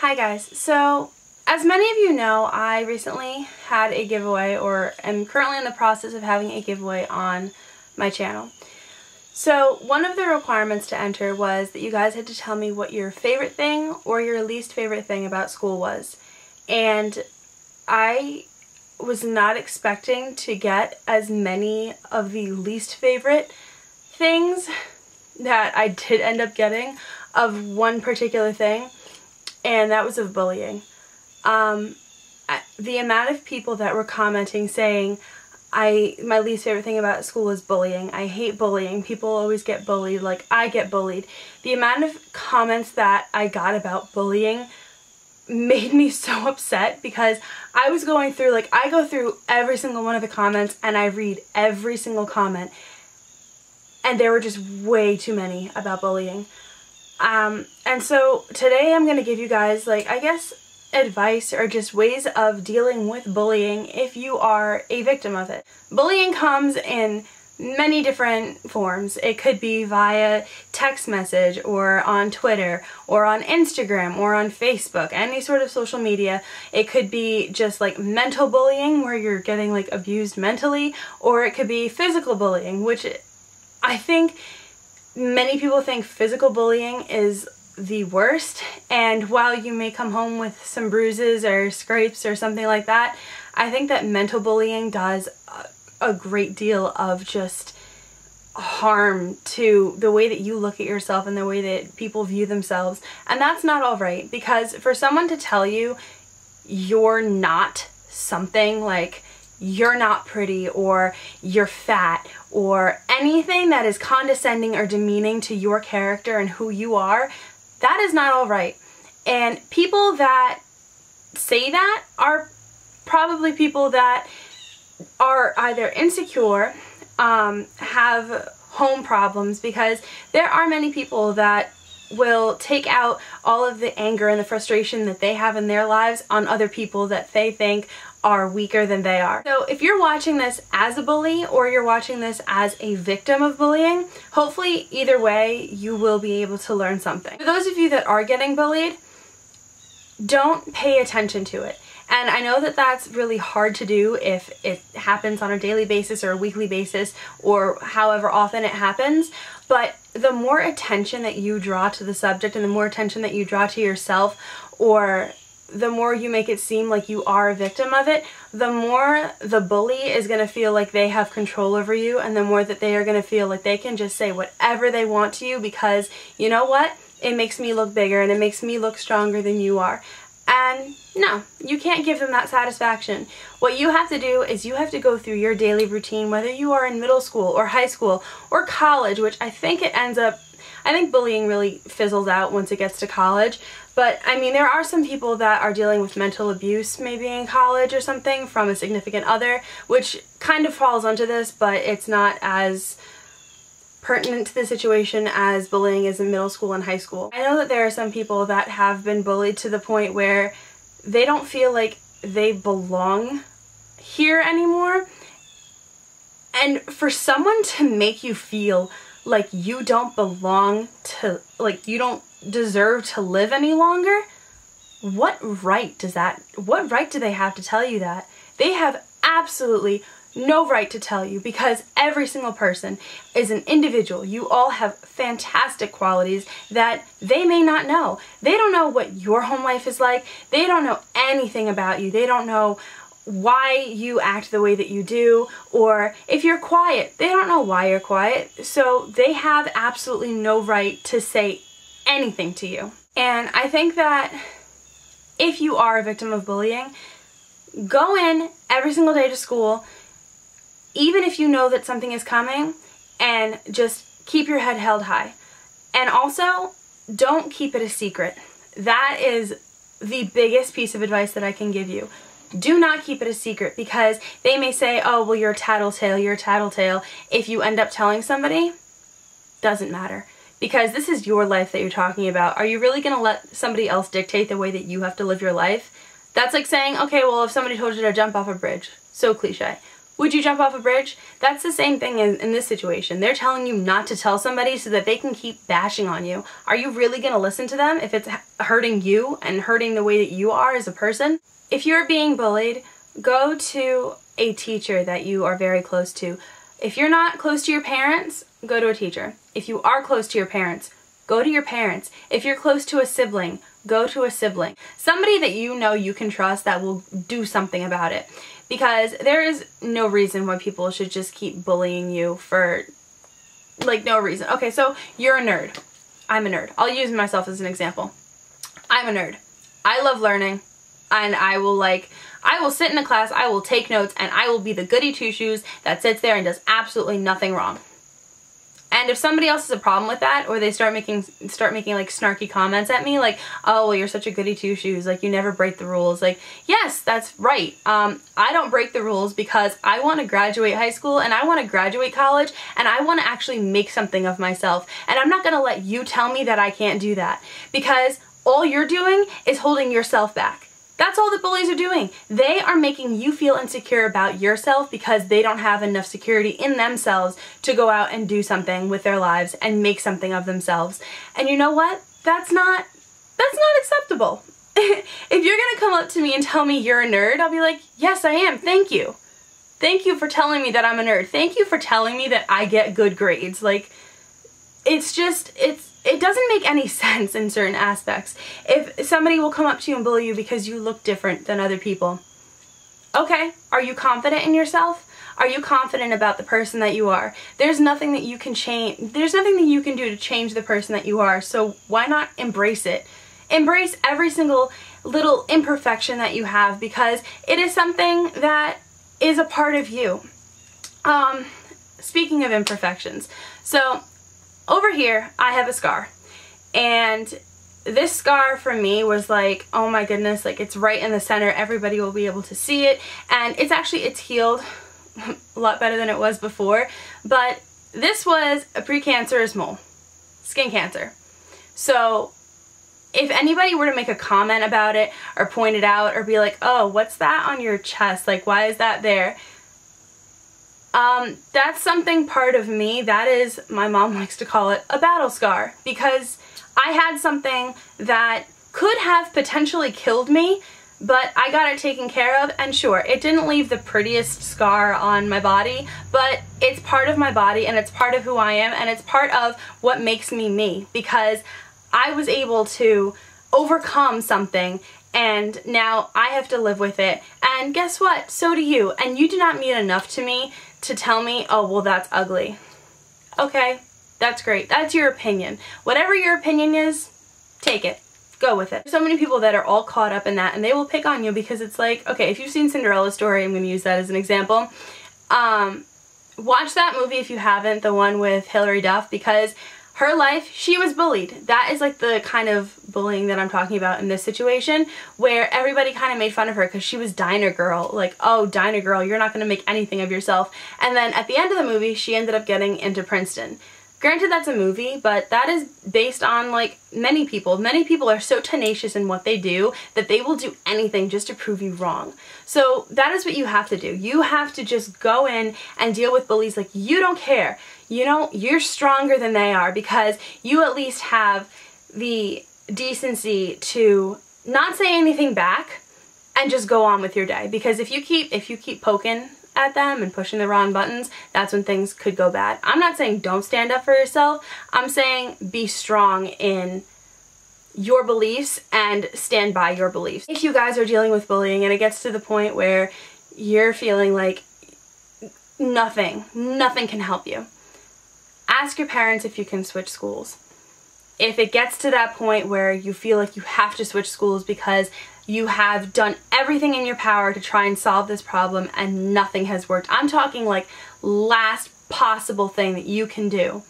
Hi guys, so as many of you know, I recently had a giveaway, or am currently in the process of having a giveaway on my channel. So one of the requirements to enter was that you guys had to tell me what your favorite thing or your least favorite thing about school was. And I was not expecting to get as many of the least favorite things that I did end up getting of one particular thing, and that was of bullying. The amount of people that were commenting saying, my least favorite thing about school is bullying. I hate bullying. People always get bullied. Like, I get bullied. The amount of comments that I got about bullying made me so upset, because I was going through, like, I go through every single one of the comments and I read every single comment, and there were just way too many about bullying. And so today I'm going to give you guys, like, I guess advice or just ways of dealing with bullying if you are a victim of it. Bullying comes in many different forms. It could be via text message, or on Twitter, or on Instagram, or on Facebook, any sort of social media. It could be just like mental bullying, where you're getting like abused mentally, or it could be physical bullying, which I think many people think physical bullying is the worst, and while you may come home with some bruises or scrapes or something like that, I think that mental bullying does a great deal of just harm to the way that you look at yourself and the way that people view themselves. And that's not all right, because for someone to tell you you're not something, like you're not pretty, or you're fat, or anything that is condescending or demeaning to your character and who you are, that is not all right. And people that say that are probably people that are either insecure, have home problems, because there are many people that will take out all of the anger and the frustration that they have in their lives on other people that they think are weaker than they are. So if you're watching this as a bully, or you're watching this as a victim of bullying, hopefully either way you will be able to learn something. For those of you that are getting bullied, don't pay attention to it. And I know that that's really hard to do if it happens on a daily basis or a weekly basis, or however often it happens, but the more attention that you draw to the subject, and the more attention that you draw to yourself, or the more you make it seem like you are a victim of it, the more the bully is going to feel like they have control over you, and the more that they are going to feel like they can just say whatever they want to you, because, you know what, it makes me look bigger and it makes me look stronger than you are. And no, you can't give them that satisfaction. What you have to do is you have to go through your daily routine, whether you are in middle school or high school or college, which I think I think bullying really fizzles out once it gets to college. But I mean, there are some people that are dealing with mental abuse maybe in college or something from a significant other, which kind of falls under this, but it's not as pertinent to the situation as bullying is in middle school and high school. I know that there are some people that have been bullied to the point where they don't feel like they belong here anymore. And for someone to make you feel like you don't belong to, like you don't deserve to live any longer, what right do they have to tell you that? They have absolutely no right to tell you, because every single person is an individual. You all have fantastic qualities that they may not know. They don't know what your home life is like. They don't know anything about you. They don't know why you act the way that you do, or if you're quiet, they don't know why you're quiet. So they have absolutely no right to say anything to you. And I think that if you are a victim of bullying, go in every single day to school, even if you know that something is coming, and just keep your head held high. And also, don't keep it a secret. That is the biggest piece of advice that I can give you. Do not keep it a secret, because they may say, oh, well, you're a tattletale, you're a tattletale. If you end up telling somebody, doesn't matter. Because this is your life that you're talking about. Are you really going to let somebody else dictate the way that you have to live your life? That's like saying, okay, well, if somebody told you to jump off a bridge, so cliche. Would you jump off a bridge? That's the same thing in this situation. They're telling you not to tell somebody so that they can keep bashing on you. Are you really going to listen to them if it's hurting you and hurting the way that you are as a person? If you're being bullied, go to a teacher that you are very close to. If you're not close to your parents, go to a teacher. If you are close to your parents, go to your parents. If you're close to a sibling, go to a sibling. Somebody that you know you can trust that will do something about it. Because there is no reason why people should just keep bullying you for, like, no reason. Okay, so you're a nerd. I'm a nerd. I'll use myself as an example. I'm a nerd. I love learning, and I will sit in a class, I will take notes, and I will be the goody two-shoes that sits there and does absolutely nothing wrong. And if somebody else has a problem with that, or they start making like snarky comments at me, like, oh, well, you're such a goody two-shoes, like, you never break the rules, like, yes, that's right. I don't break the rules because I want to graduate high school, and I want to graduate college, and I want to actually make something of myself. And I'm not going to let you tell me that I can't do that, because all you're doing is holding yourself back. That's all the bullies are doing. They are making you feel insecure about yourself because they don't have enough security in themselves to go out and do something with their lives and make something of themselves. And you know what? That's not acceptable. If you're gonna come up to me and tell me you're a nerd, I'll be like, yes, I am. Thank you. Thank you for telling me that I'm a nerd. Thank you for telling me that I get good grades. Like, it doesn't make any sense in certain aspects. If somebody will come up to you and bully you because you look different than other people, okay, are you confident in yourself? Are you confident about the person that you are? There's nothing that you can change. There's nothing that you can do to change the person that you are, so why not embrace it? Embrace every single little imperfection that you have, because it is something that is a part of you. Speaking of imperfections, so over here, I have a scar, and this scar for me was like, oh my goodness, like, it's right in the center, everybody will be able to see it, and it's healed a lot better than it was before, but this was a precancerous mole, skin cancer. So if anybody were to make a comment about it, or point it out, or be like, oh, what's that on your chest, like, why is that there? That's something part of me, that is, my mom likes to call it a battle scar, because I had something that could have potentially killed me, but I got it taken care of, and sure, it didn't leave the prettiest scar on my body, but it's part of my body, and it's part of who I am, and it's part of what makes me me, because I was able to overcome something, and now I have to live with it, and guess what? So do you, and you do not mean enough to me to tell me, oh, well, that's ugly. Okay, that's great. That's your opinion. Whatever your opinion is, take it. Go with it. So many people that are all caught up in that, and they will pick on you because it's like, okay, if you've seen Cinderella's story, I'm going to use that as an example. Watch that movie if you haven't, the one with Hilary Duff, because her life, she was bullied. That is like the kind of bullying that I'm talking about in this situation, where everybody kind of made fun of her because she was Diner Girl. Like, oh, Diner Girl, you're not going to make anything of yourself. And then at the end of the movie, she ended up getting into Princeton. Granted, that's a movie, but that is based on, like, many people. Many people are so tenacious in what they do that they will do anything just to prove you wrong. So that is what you have to do. You have to just go in and deal with bullies like you don't care. You know, you're stronger than they are, because you at least have the decency to not say anything back and just go on with your day. Because if you keep poking at them and pushing the wrong buttons, that's when things could go bad. I'm not saying don't stand up for yourself. I'm saying be strong in your beliefs and stand by your beliefs. If you guys are dealing with bullying and it gets to the point where you're feeling like nothing can help you, ask your parents if you can switch schools. If it gets to that point where you feel like you have to switch schools because you have done everything in your power to try and solve this problem and nothing has worked, I'm talking like last possible thing that you can do,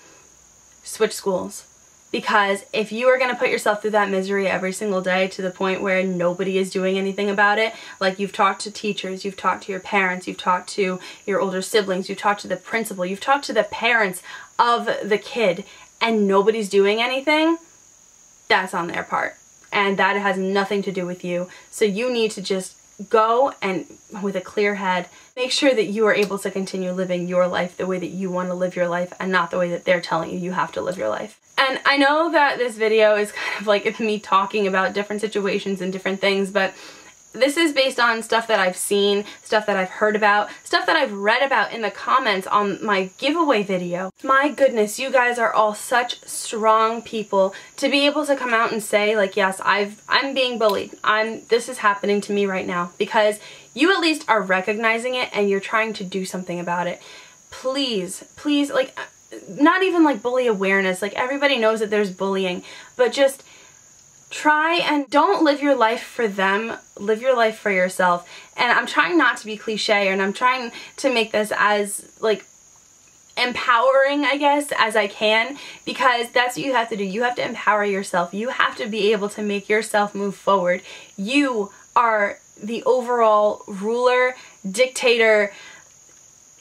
switch schools. Because if you are going to put yourself through that misery every single day to the point where nobody is doing anything about it, like you've talked to teachers, you've talked to your parents, you've talked to your older siblings, you've talked to the principal, you've talked to the parents of the kid, and nobody's doing anything, that's on their part. And that has nothing to do with you. So you need to just go and with a clear head, make sure that you are able to continue living your life the way that you want to live your life and not the way that they're telling you you have to live your life. And I know that this video is kind of like me talking about different situations and different things, but this is based on stuff that I've seen, stuff that I've heard about, stuff that I've read about in the comments on my giveaway video. My goodness, you guys are all such strong people to be able to come out and say, like, yes, I'm being bullied. This is happening to me right now, because you at least are recognizing it and you're trying to do something about it. Please, please, like, not even like bully awareness. Like, everybody knows that there's bullying, but just try and don't live your life for them, live your life for yourself. And I'm trying not to be cliche, and I'm trying to make this as like empowering, I guess, as I can, because that's what you have to do. You have to empower yourself. You have to be able to make yourself move forward. You are the overall ruler, dictator,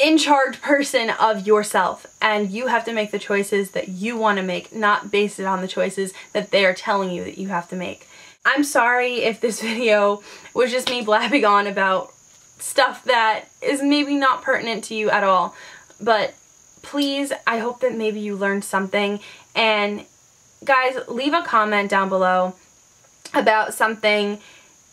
in charge person of yourself, and you have to make the choices that you want to make, not based it on the choices that they are telling you that you have to make. I'm sorry if this video was just me blabbing on about stuff that is maybe not pertinent to you at all, but please, I hope that maybe you learned something. And guys, leave a comment down below about something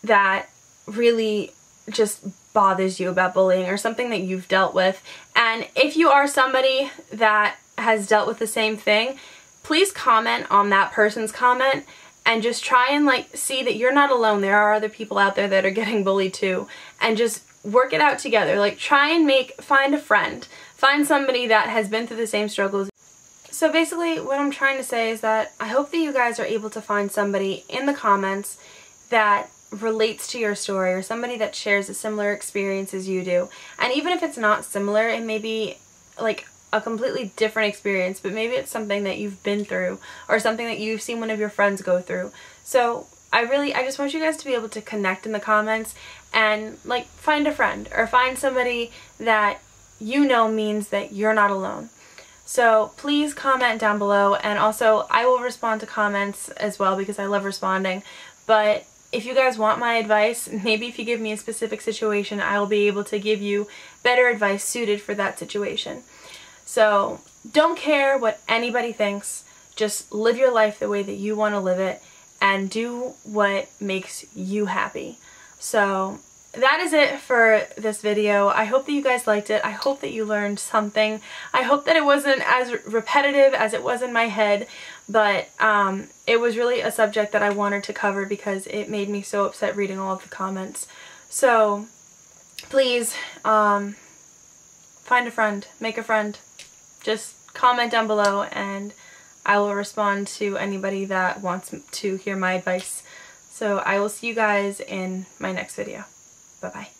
that really just bothers you about bullying, or something that you've dealt with. And if you are somebody that has dealt with the same thing, please comment on that person's comment and just try and like see that you're not alone. There are other people out there that are getting bullied too, and just work it out together. Like, try and find a friend, find somebody that has been through the same struggles. So basically what I'm trying to say is that I hope that you guys are able to find somebody in the comments that relates to your story, or somebody that shares a similar experience as you do. And even if it's not similar, it may be like a completely different experience, but maybe it's something that you've been through, or something that you've seen one of your friends go through. So I just want you guys to be able to connect in the comments and like find a friend, or find somebody that you know means that you're not alone. So please comment down below, and also I will respond to comments as well, because I love responding. But if you guys want my advice, maybe if you give me a specific situation, I will be able to give you better advice suited for that situation. So don't care what anybody thinks, just live your life the way that you want to live it, and do what makes you happy. So that is it for this video. I hope that you guys liked it. I hope that you learned something. I hope that it wasn't as repetitive as it was in my head, but it was really a subject that I wanted to cover because it made me so upset reading all of the comments. So please find a friend, make a friend. Just comment down below and I will respond to anybody that wants to hear my advice. So I will see you guys in my next video. Bye-bye.